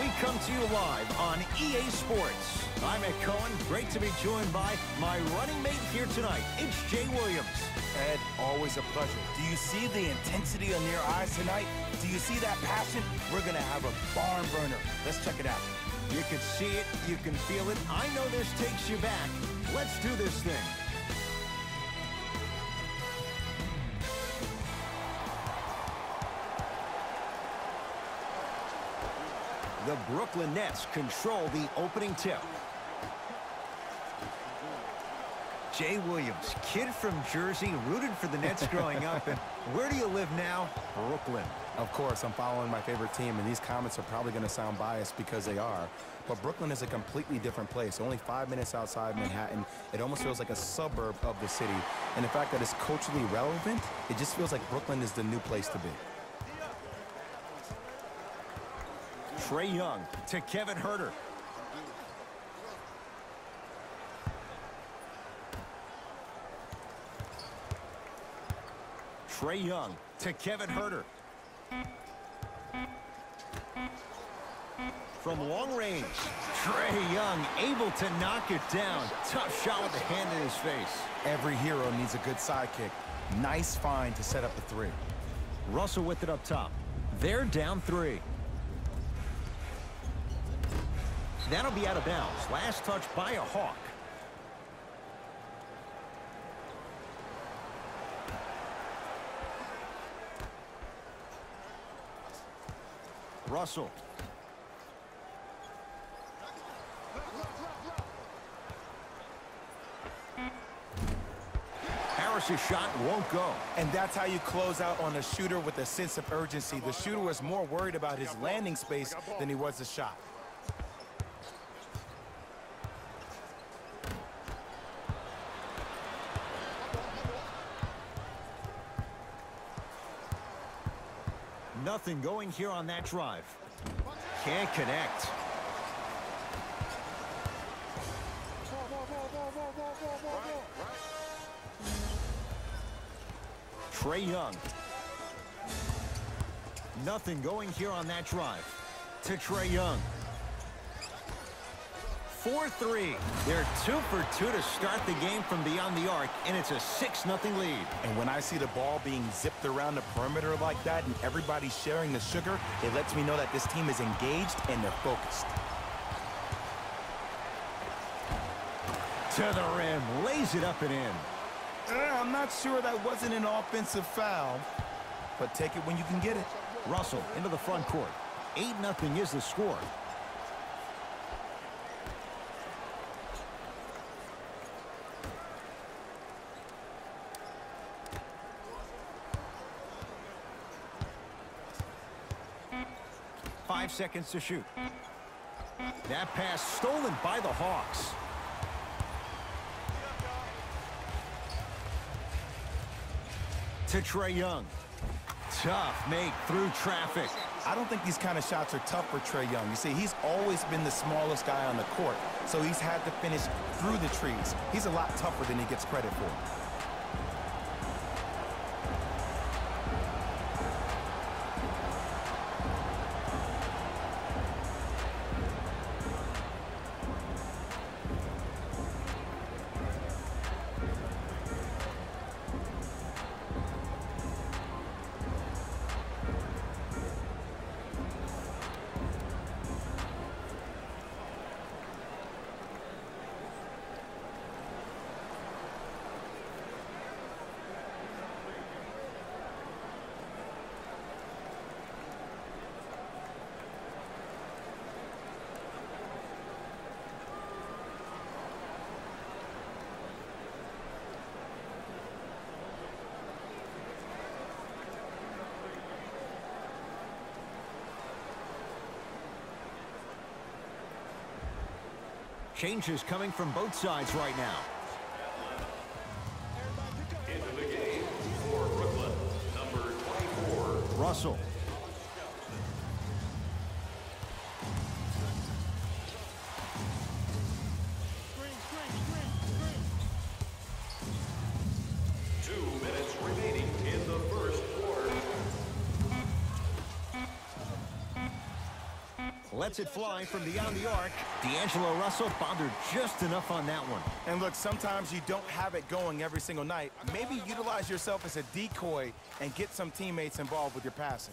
we come to you live on EA Sports. I'm Ed Cohen. Great to be joined by my running mate here tonight. It's Jay Williams. Ed, always a pleasure. Do you see the intensity in your eyes tonight? Do you see that passion? We're going to have a barn burner. Let's check it out. You can see it. You can feel it. I know this takes you back. Let's do this thing. The Brooklyn Nets control the opening tip. Jay Williams, kid from Jersey, rooted for the Nets growing up. And where do you live now? Brooklyn. Of course, I'm following my favorite team, and these comments are probably going to sound biased because they are. But Brooklyn is a completely different place. Only 5 minutes outside Manhattan. It almost feels like a suburb of the city. And the fact that it's culturally relevant, it just feels like Brooklyn is the new place to be. Trae Young to Kevin Huerter. Trae Young to Kevin Huerter. From long range, Trae Young able to knock it down. Tough shot with the hand in his face. Every hero needs a good sidekick. Nice find to set up the three. Russell with it up top. They're down 3. That'll be out of bounds. Last touch by a Hawk. Russell. Harris's shot won't go. And that's how you close out on a shooter with a sense of urgency. The shooter was more worried about his landing space than he was the shot. Nothing going here on that drive. Can't connect. Trae Young. Nothing going here on that drive. To Trae Young. 4-3. They're 2 for 2 to start the game from beyond the arc, and it's a 6-0 lead. And when I see the ball being zipped around the perimeter like that and everybody sharing the sugar, it lets me know that this team is engaged and they're focused. To the rim, lays it up and in. I'm not sure that wasn't an offensive foul, but take it when you can get it. Russell into the front court. 8-0 is the score. Five seconds to shoot. That pass stolen by the Hawks. To Trae Young. Tough make through traffic. I don't think these kind of shots are tough for Trae Young. You see, he's always been the smallest guy on the court, so he's had to finish through the trees. He's a lot tougher than he gets credit for. Changes coming from both sides right now. Into the game for Brooklyn, number 24. Russell. Lets it fly from beyond the arc. D'Angelo Russell bothered just enough on that one. And look, sometimes you don't have it going every single night. Maybe utilize yourself as a decoy and get some teammates involved with your passing.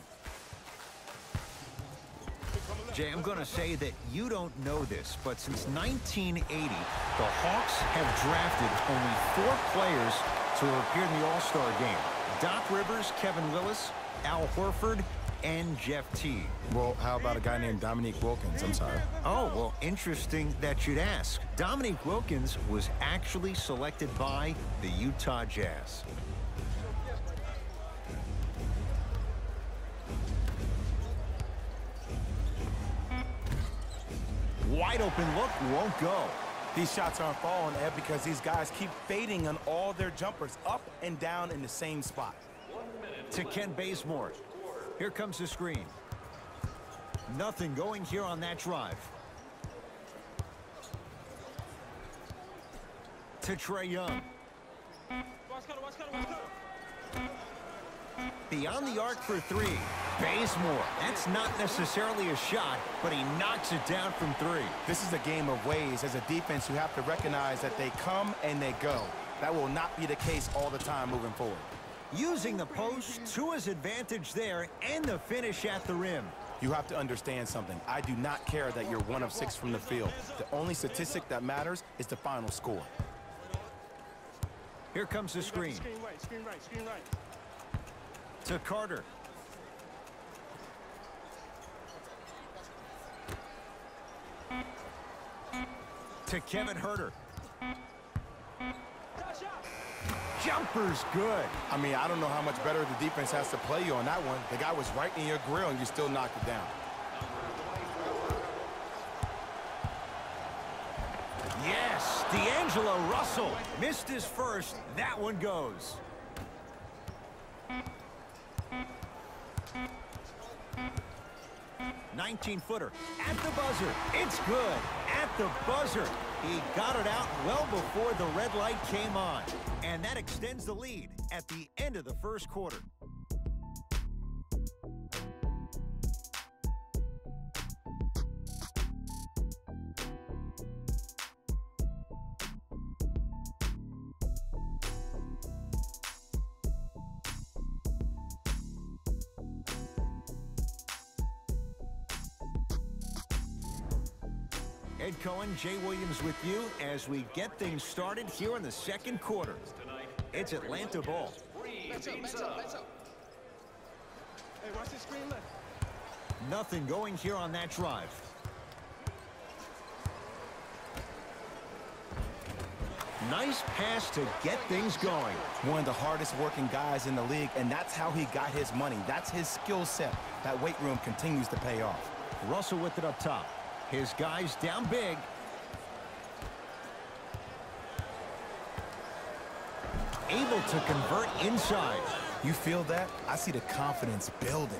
Jay, I'm going to say that you don't know this, but since 1980, the Hawks have drafted only 4 players to appear in the All-Star game. Doc Rivers, Kevin Willis, Al Horford, and Jeff Teague. Well, how about a guy named Dominique Wilkins? I'm sorry. Oh, well, interesting that you'd ask. Dominique Wilkins was actually selected by the Utah Jazz. Wide open look, won't go. These shots aren't falling, Ed, because these guys keep fading on all their jumpers, up and down in the same spot. To Ken Bazemore. Here comes the screen. Nothing going here on that drive. To Trae Young. Beyond the arc for 3. Bazemore. That's not necessarily a shot, but he knocks it down from 3. This is a game of ways. As a defense, you have to recognize that they come and they go. That will not be the case all the time moving forward. Using the post to his advantage there and the finish at the rim. You have to understand something. I do not care that you're 1 of 6 from the field. The only statistic that matters is the final score. Here comes the screen. Screen right. To Carter. To Kevin Huerter. Jumper's good. I mean, I don't know how much better the defense has to play you on that one. The guy was right in your grill and you still knocked it down. Yes, D'Angelo Russell missed his first. That one goes. "19-footer at the buzzer. It's good at the buzzer. He got it out well before the red light came on. And that extends the lead at the end of the first quarter. Ed Cohen, Jay Williams with you as we get things started here in the second quarter. It's Atlanta ball. Let's up. Hey, watch the screen left. Nothing going here on that drive. Nice pass to get things going. One of the hardest working guys in the league, and that's how he got his money. That's his skill set. That weight room continues to pay off. Russell with it up top. His guys down big. Able to convert inside. You feel that? I see the confidence building.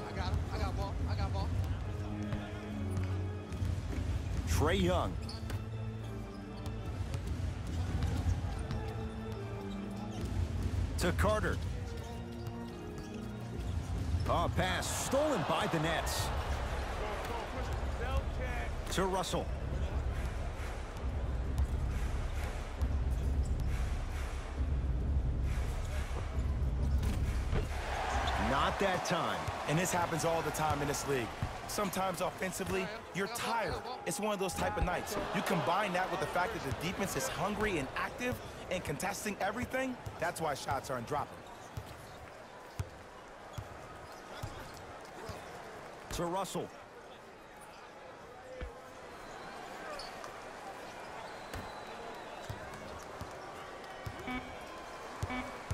I got ball. Trae Young. To Carter. Oh, pass stolen by the Nets. To Russell. Not that time. And this happens all the time in this league. Sometimes offensively, you're tired. It's one of those type of nights. You combine that with the fact that the defense is hungry and active and contesting everything, that's why shots aren't dropping. To Russell.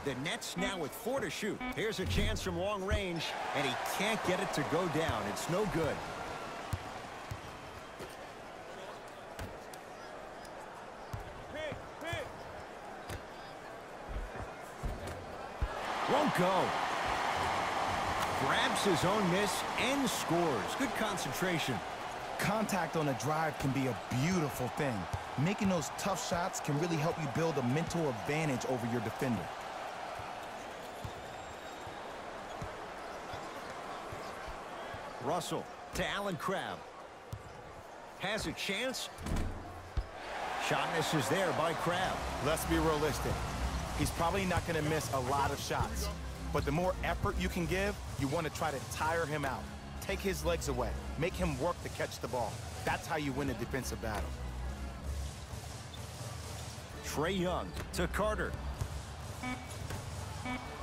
The Nets now with 4 to shoot. Here's a chance from long range, and he can't get it to go down. It's no good. Won't go. Grabs his own miss and scores. Good concentration. Contact on a drive can be a beautiful thing. Making those tough shots can really help you build a mental advantage over your defender. Russell to Allen Crabbe. Has a chance. Shot misses there by Crabbe. Let's be realistic. He's probably not going to miss a lot of shots. But the more effort you can give, you want to try to tire him out. Take his legs away. Make him work to catch the ball. That's how you win a defensive battle. Trae Young to Carter.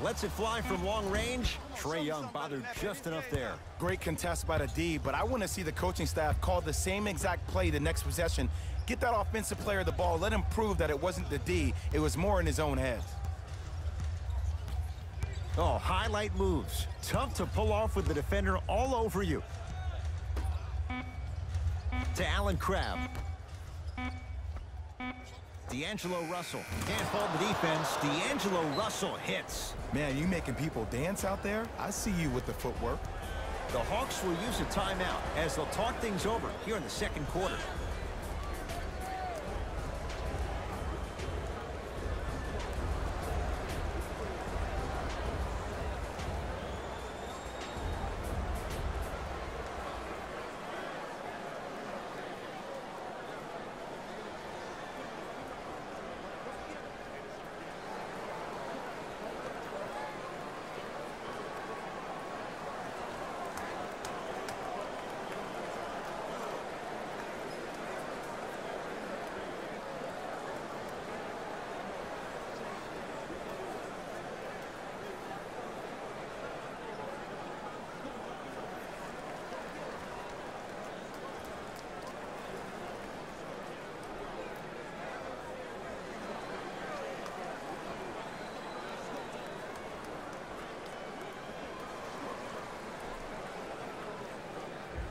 Lets it fly from long range. Trae Young bothered just enough there. Great contest by the D, but I want to see the coaching staff call the same exact play the next possession. Get that offensive player the ball. Let him prove that it wasn't the D. It was more in his own head. Oh, highlight moves. Tough to pull off with the defender all over you. To Allen Crabbe. D'Angelo Russell. Can't hold the defense. D'Angelo Russell hits. Man, you making people dance out there? I see you with the footwork. The Hawks will use a timeout as they'll talk things over here in the second quarter.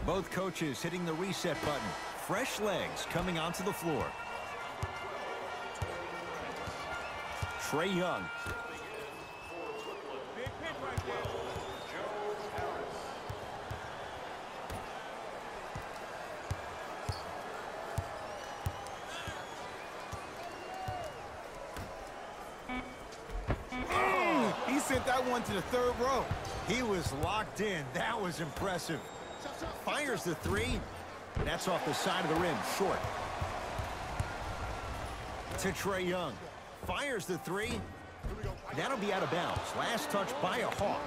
Both coaches hitting the reset button. Fresh legs coming onto the floor. Trae Young. He sent that one to the third row. He was locked in. That was impressive. Fires the three. That's off the side of the rim, short. To Trae Young. Fires the three. That'll be out of bounds. Last touch by a Hawk.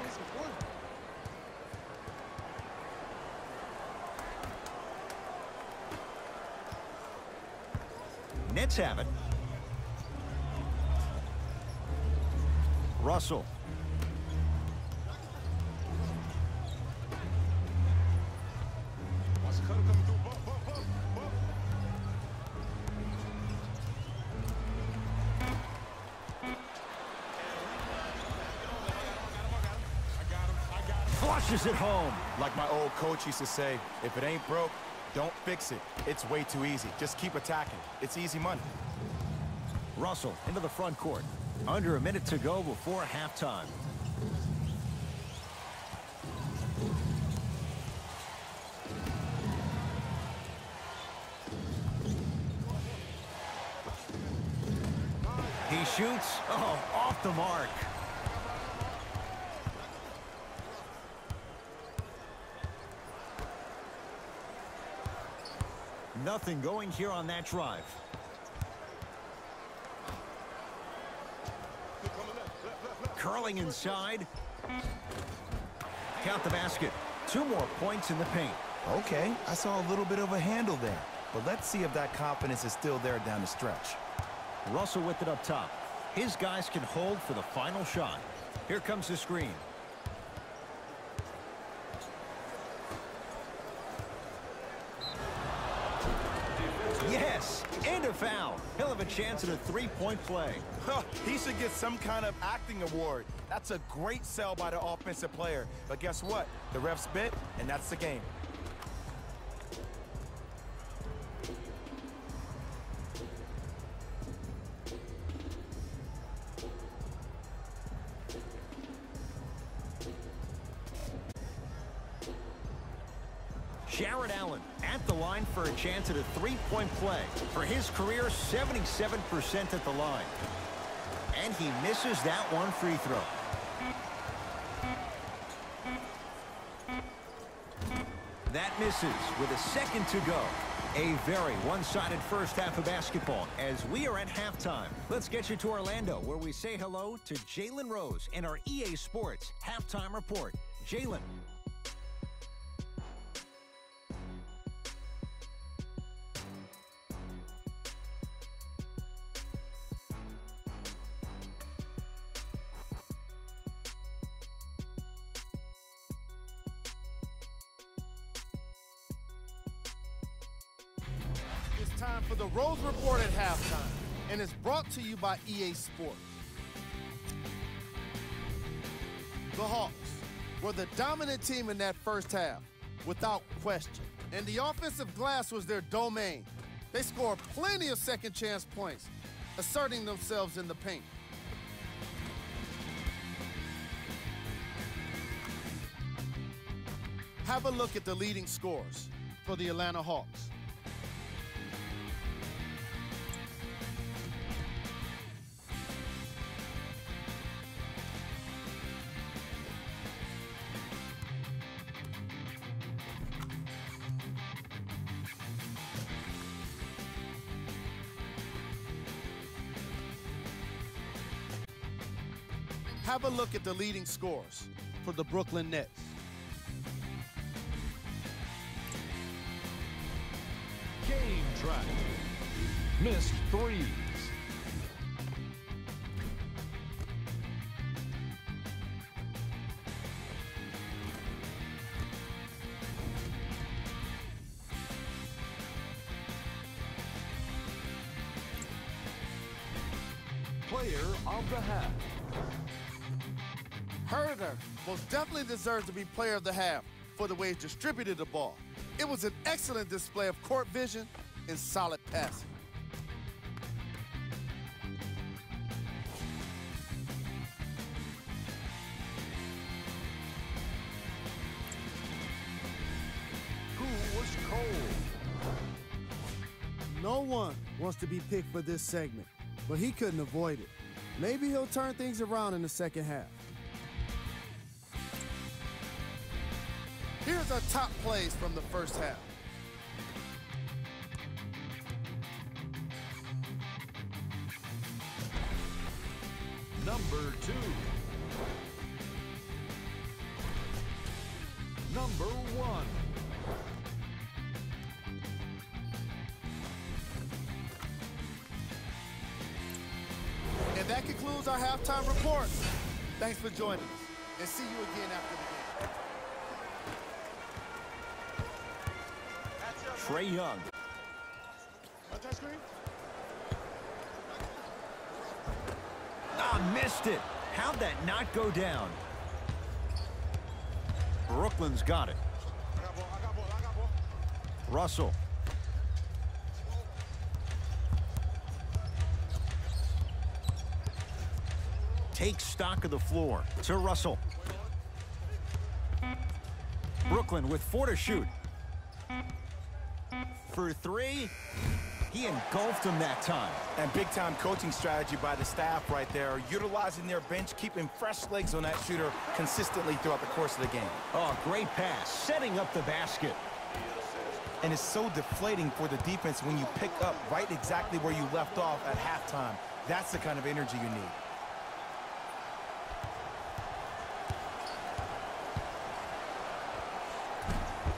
Nets have it. Russell. Flushes it home. Like my old coach used to say, if it ain't broke, don't fix it. It's way too easy. Just keep attacking. It's easy money. Russell into the front court. Under a minute to go before halftime. He shoots. Oh, off the mark. Nothing going here on that drive. Curling inside. Count the basket. 2 more points in the paint. Okay, I saw a little bit of a handle there. But let's see if that confidence is still there down the stretch. Russell with it up top. His guys can hold for the final shot. Here comes the screen. Yes, and a foul. He'll have a chance at a three-point play. He should get some kind of acting award. That's a great sell by the offensive player. But guess what? The refs bit, and that's the game. Jared Allen at the line for a chance at a three-point play. For his career, 77% at the line. And he misses that one free throw. That misses with a second to go. A very one-sided first half of basketball as we are at halftime. Let's get you to Orlando, where we say hello to Jalen Rose in our EA Sports Halftime Report. Jalen. It's time for the Rose Report at halftime, and it's brought to you by EA Sports. The Hawks were the dominant team in that first half, without question. And the offensive glass was their domain. They scored plenty of second chance points, asserting themselves in the paint. Have a look at the leading scores for the Atlanta Hawks. Have a look at the leading scores for the Brooklyn Nets. Game track. Missed threes. Player of the half. Herder most definitely deserves to be player of the half for the way he distributed the ball. It was an excellent display of court vision and solid passing. Who was cold? No one wants to be picked for this segment, but he couldn't avoid it. Maybe he'll turn things around in the second half. Here's our top plays from the first half. Number 2. Number 1. And that concludes our halftime report. Thanks for joining us, and see you again after the game. Trae Young. Anti-screen. Ah, missed it. How'd that not go down? Brooklyn's got it. I got ball. Russell. Takes stock of the floor to Russell. Brooklyn with 4 to shoot. For 3, he engulfed him that time. And big-time coaching strategy by the staff right there, utilizing their bench, keeping fresh legs on that shooter consistently throughout the course of the game. Oh, great pass, setting up the basket. And it's so deflating for the defense when you pick up right exactly where you left off at halftime. That's the kind of energy you need.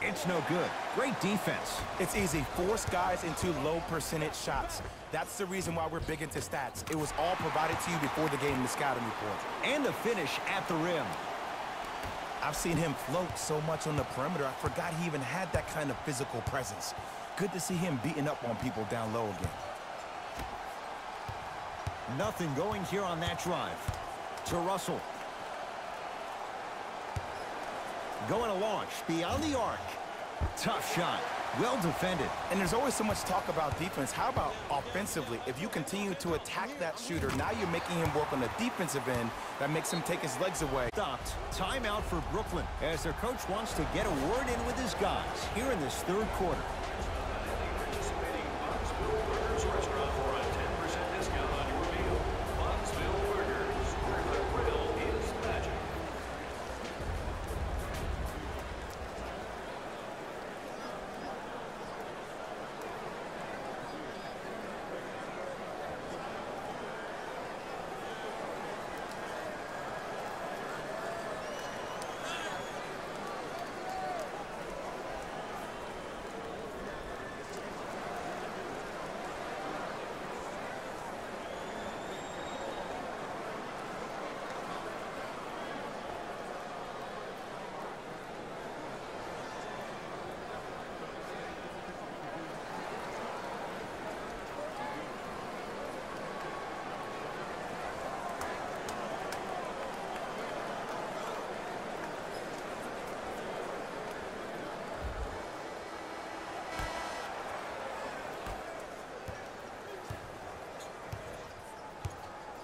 It's no good. Great defense. It's easy. Force guys into low percentage shots. That's the reason why we're big into stats. It was all provided to you before the game in the scouting report. And the finish at the rim. I've seen him float so much on the perimeter, I forgot he even had that kind of physical presence. Good to see him beating up on people down low again. Nothing going here on that drive. To Russell. Going to launch beyond the arc. Tough shot. Well defended. And there's always so much talk about defense. How about offensively? If you continue to attack that shooter, now you're making him work on the defensive end. That makes him take his legs away. Stopped. Timeout for Brooklyn as their coach wants to get a word in with his guys here in this third quarter. Participating Bonsville Burgers Restaurant for a 10% discount on your meal. Bonsville Burgers, where the grill is magic.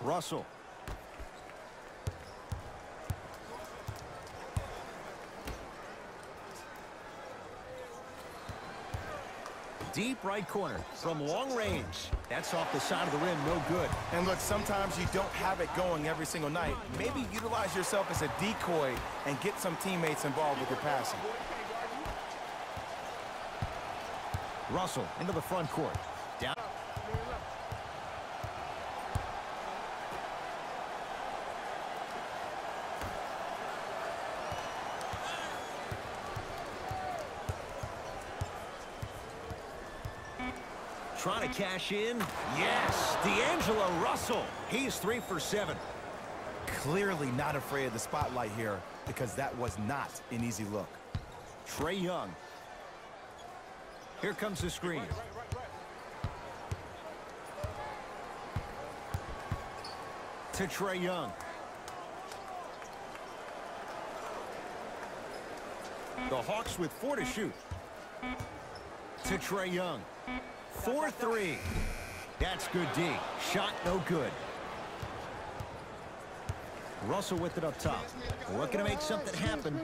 Russell. Deep right corner from long range. That's off the side of the rim, no good. And look, sometimes you don't have it going every single night. Maybe utilize yourself as a decoy and get some teammates involved with your passing. Russell into the front court. Down. Trying to cash in. Yes, D'Angelo Russell. He's 3 for 7. Clearly not afraid of the spotlight here because that was not an easy look. Trae Young. Here comes the screen. To Trae Young. The Hawks with 4 to shoot. To Trae Young. 4-3. That's good D. Shot no good. Russell with it up top. Looking to make something happen.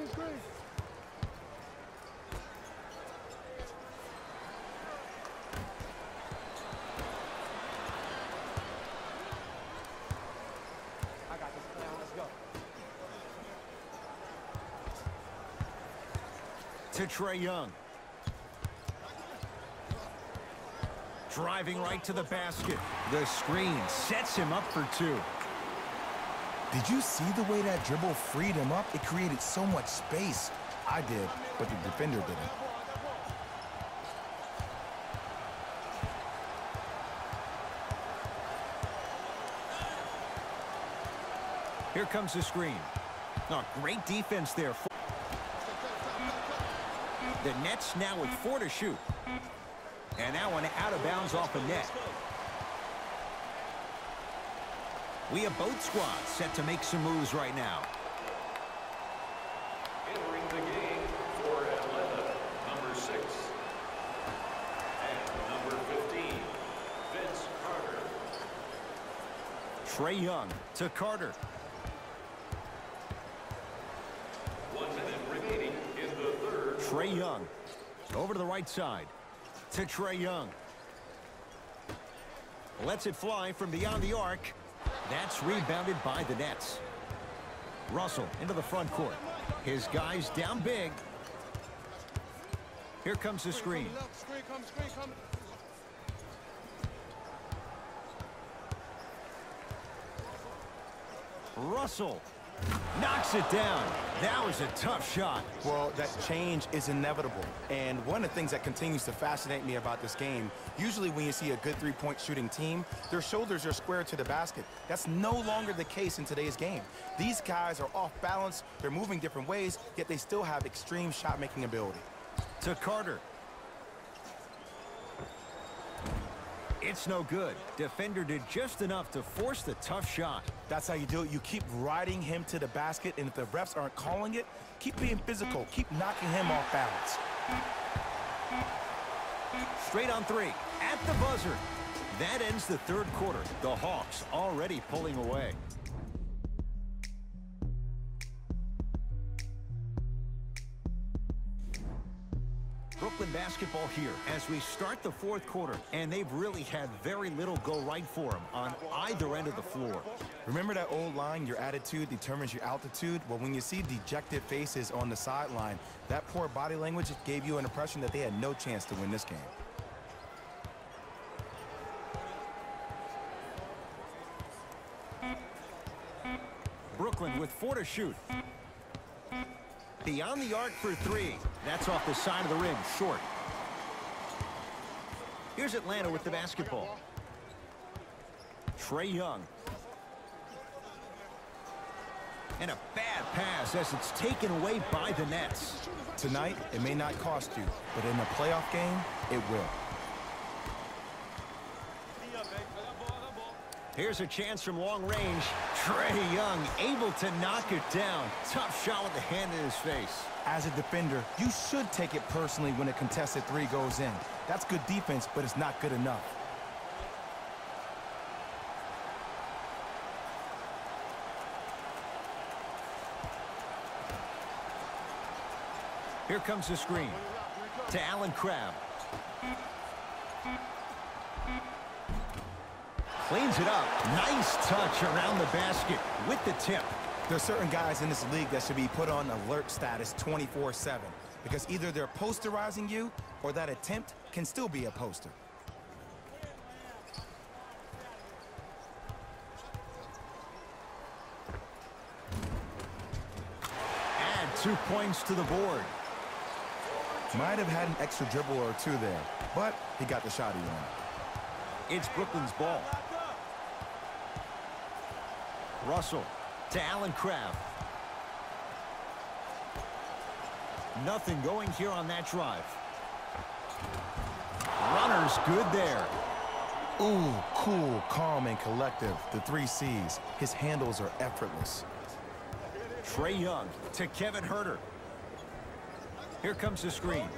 To Trae Young. Driving right to the basket. The screen sets him up for 2. Did you see the way that dribble freed him up? It created so much space. I did, but the defender didn't. Here comes the screen. Oh, great defense there. The Nets now with 4 to shoot. And now an out of bounds off a net. We have both squads set to make some moves right now. Entering the game for Atlanta, number 6. And number 15, Vince Carter. Trae Young to Carter. 1 minute remaining in the third. Trae Young over to the right side. To Trae Young. Lets it fly from beyond the arc. That's rebounded by the Nets. Russell into the front court. His guys down big. Here comes the screen. Russell knocks it down. That was a tough shot. Well, that change is inevitable. And one of the things that continues to fascinate me about this game, usually when you see a good three-point shooting team, their shoulders are square to the basket. That's no longer the case in today's game. These guys are off balance, they're moving different ways, yet they still have extreme shot-making ability. To Carter. It's no good. Defender did just enough to force the tough shot. That's how you do it. You keep riding him to the basket, and if the refs aren't calling it, keep being physical. Keep knocking him off balance. Straight on 3. At the buzzer. That ends the third quarter. The Hawks already pulling away. Brooklyn basketball here as we start the fourth quarter, and they've really had very little go right for them on either end of the floor. Remember that old line, your attitude determines your altitude? Well, when you see dejected faces on the sideline, that poor body language gave you an impression that they had no chance to win this game. Brooklyn with 4 to shoot. Beyond the arc for 3. That's off the side of the rim, short. Here's Atlanta with the basketball. Trae Young. And a bad pass as it's taken away by the Nets. Tonight, it may not cost you, but in a playoff game, it will. Here's a chance from long range. Trae Young able to knock it down. Tough shot with the hand in his face. As a defender, you should take it personally when a contested 3 goes in. That's good defense, but it's not good enough. Here comes the screen to Allen Crabbe. Cleans it up. Nice touch around the basket with the tip. There's certain guys in this league that should be put on alert status 24/7 because either they're posterizing you or that attempt can still be a poster. Add 2 points to the board. Might have had an extra dribble or two there, but he got the shot he wanted. It's Brooklyn's ball. Russell to Allen Crabbe. Nothing going here on that drive. Runner's good there. Ooh, cool, calm, and collective. The 3 C's. His handles are effortless. Trae Young to Kevin Huerter. Here comes the screen.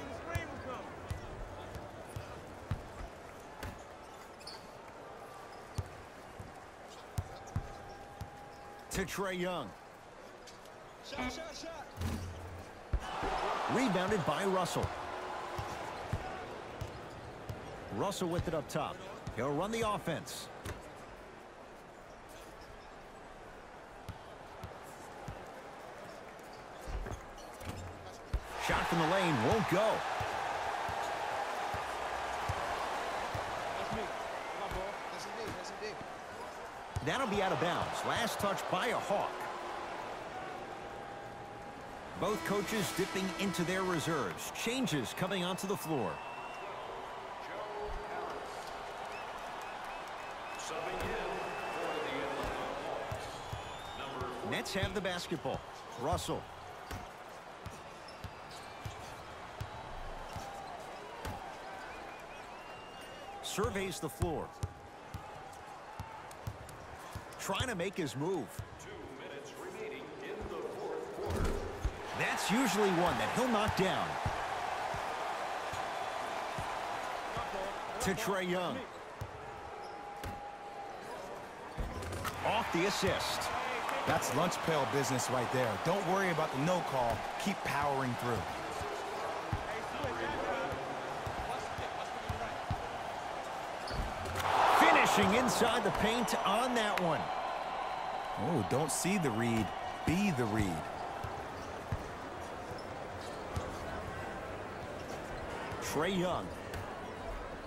To Trae Young. Shot. Rebounded by Russell. Russell with it up top. He'll run the offense. Shot from the lane won't go. That's me. My ball. That's me. That'll be out of bounds. Last touch by a Hawk. Both coaches dipping into their reserves. Changes coming onto the floor. Subbing in for the Atlanta Hawks. Number 14. Nets have the basketball. Russell. Surveys the floor. Trying to make his move. 2 minutes remaining in the fourth quarter. That's usually one that he'll knock down. To Trae Young. Off the assist. That's lunch pail business right there. Don't worry about the no call. Keep powering through. Finishing inside the paint on that one. Oh, don't see the read. Be the read. Trae Young.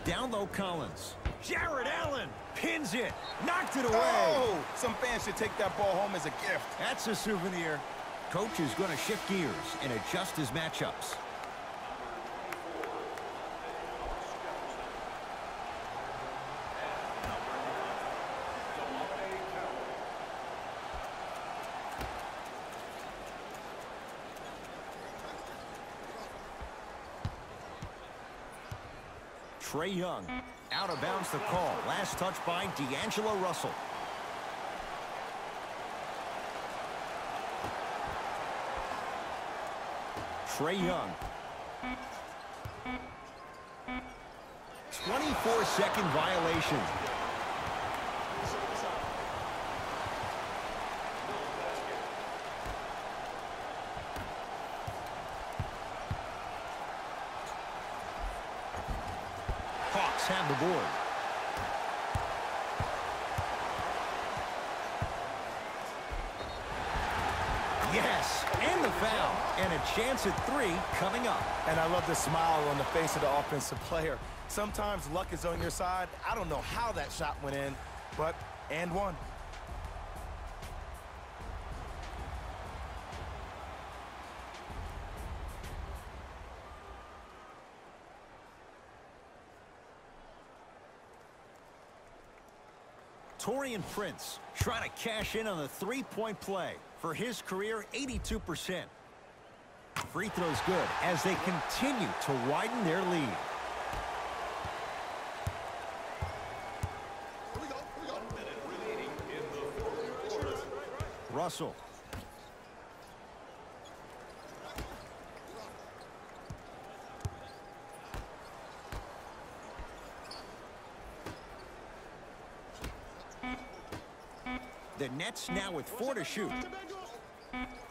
Down low Collins. Jared Allen pins it. Knocked it away. Oh, some fans should take that ball home as a gift. That's a souvenir. Coach is going to shift gears and adjust his matchups. Trae Young. Out of bounds the call. Last touch by D'Angelo Russell. Trae Young. 24-second violation. Hawks have the board. Yes, and the foul. And a chance at 3 coming up. And I love the smile on the face of the offensive player. Sometimes luck is on your side. I don't know how that shot went in, but and one. Taurean Prince trying to cash in on the three-point play. For his career, 82%. Free throws good as they continue to widen their lead. Here we go. 1 minute remaining in the fourth quarter. Russell. The Nets now with 4 to shoot.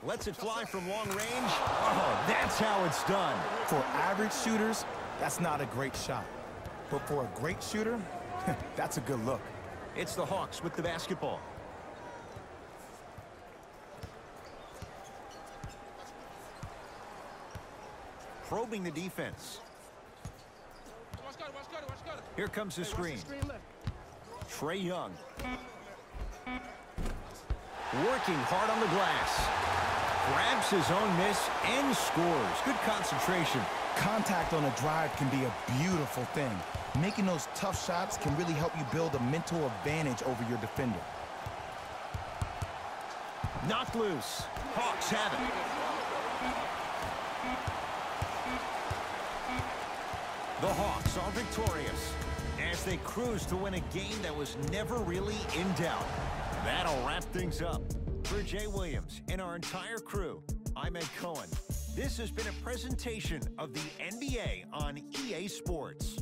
Lets it fly from long range. Oh, that's how it's done. For average shooters, that's not a great shot. But for a great shooter, that's a good look. It's the Hawks with the basketball. Probing the defense. Here comes the screen. Trae Young. Working hard on the glass. Grabs his own miss and scores. Good concentration. Contact on a drive can be a beautiful thing. Making those tough shots can really help you build a mental advantage over your defender. Knocked loose. Hawks have it. The Hawks are victorious as they cruise to win a game that was never really in doubt. That'll wrap things up. For Jay Williams and our entire crew, I'm Ed Cohen. This has been a presentation of the NBA on EA Sports.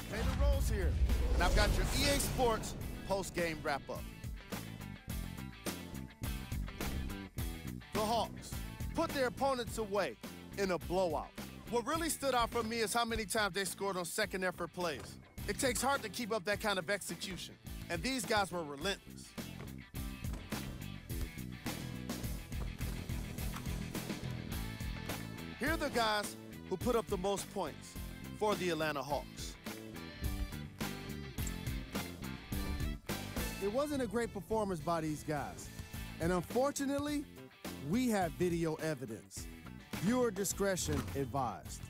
Taylor Rose here, and I've got your EA Sports post-game wrap-up. The Hawks put their opponents away in a blowout. What really stood out for me is how many times they scored on second effort plays. It takes heart to keep up that kind of execution, and these guys were relentless. Here are the guys who put up the most points for the Atlanta Hawks. It wasn't a great performance by these guys. And unfortunately, we have video evidence. Viewer discretion advised.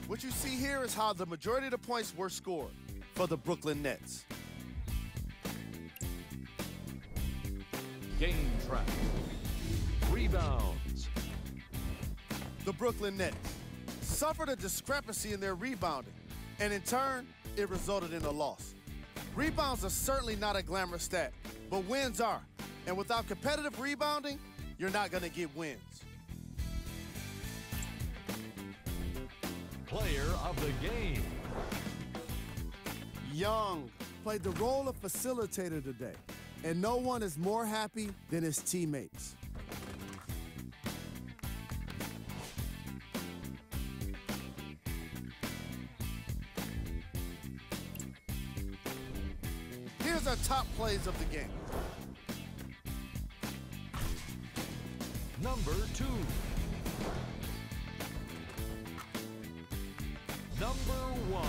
What you see here is how the majority of the points were scored for the Brooklyn Nets. Game track. Rebounds. The Brooklyn Nets suffered a discrepancy in their rebounding, and in turn, it resulted in a loss. Rebounds are certainly not a glamorous stat, but wins are. And without competitive rebounding, you're not going to get wins. Player of the game. Young played the role of facilitator today, and no one is more happy than his teammates. Here's our top plays of the game. Number 2. Number 1.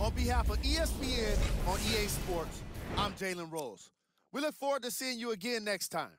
On behalf of ESPN on EA Sports, I'm Jalen Rose. We look forward to seeing you again next time.